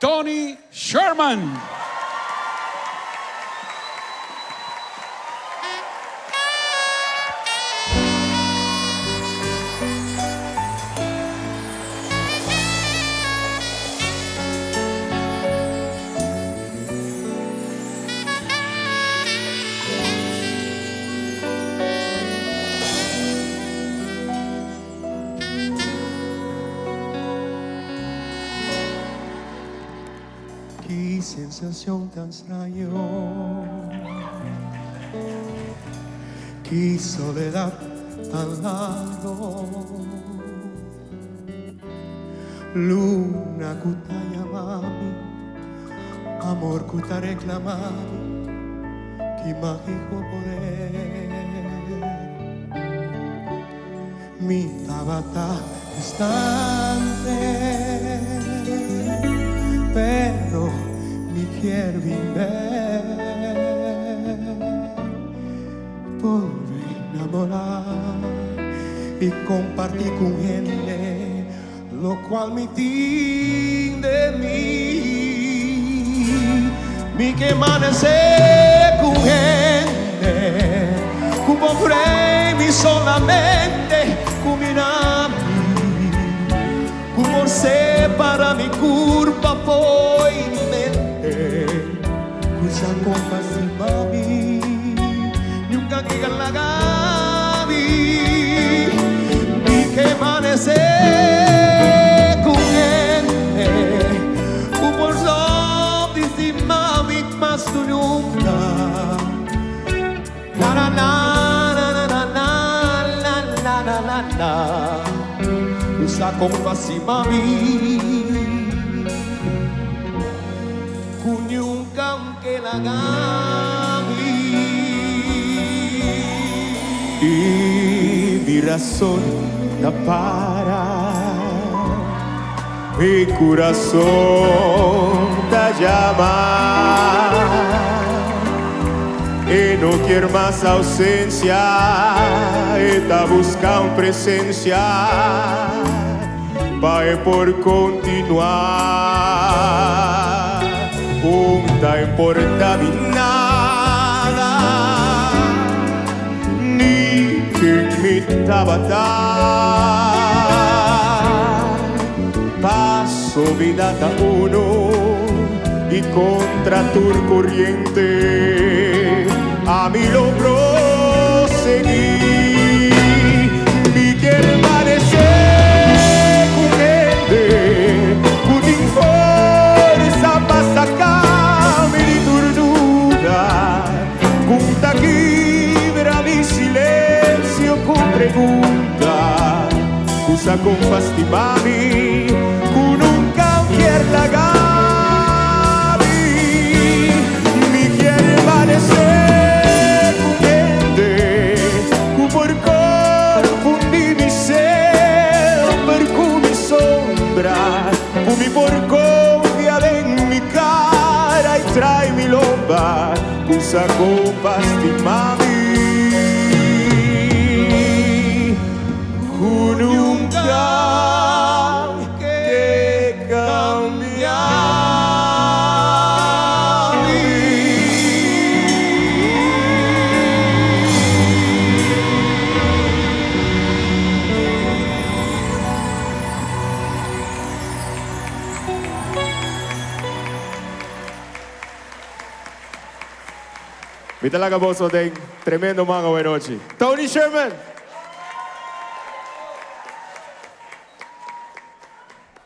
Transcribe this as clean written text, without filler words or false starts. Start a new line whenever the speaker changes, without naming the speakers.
Tony Sherman.
Qué sensación tan extraña, qué soledad tan largo. Luna kuta llamami, amor kuta reclamami, qué mágico poder. Mi tabata distante, pero me quiero ver, volver a enamorar y compartir con gente lo cual me tiene de mí. Mi que amanecer con gente, con pobre mi solamente con mi nami, como separa mi curva poi mi mente, cosa compassi mami, nunca que galagavi, mi que amanecer con gente, como sopri si mami, mas tu nunca, na na na na na na na na na na na. Usa compassi mami, kunyungkam kelagami. Y mi razón no para, mi corazón te llama. Y no quiero más ausencia, esta busca presencia, va por continuar. Nunca importa mi nada, ni que mi tabata. Paso vida da uno y contra tu corriente a mí lo proseguí. Mi quiero amanecer con gente, con fuerza para sacarme de turnura, con taquibra mi silencio con pregunta, usa con fastimami, con un cambiar la gana. Mi por confiar en mi cara y trae mi lomba, usa copas de mami, nunca que cambiar. Mi talaga boss o tremendo mga Wenochi. Tony Sherman!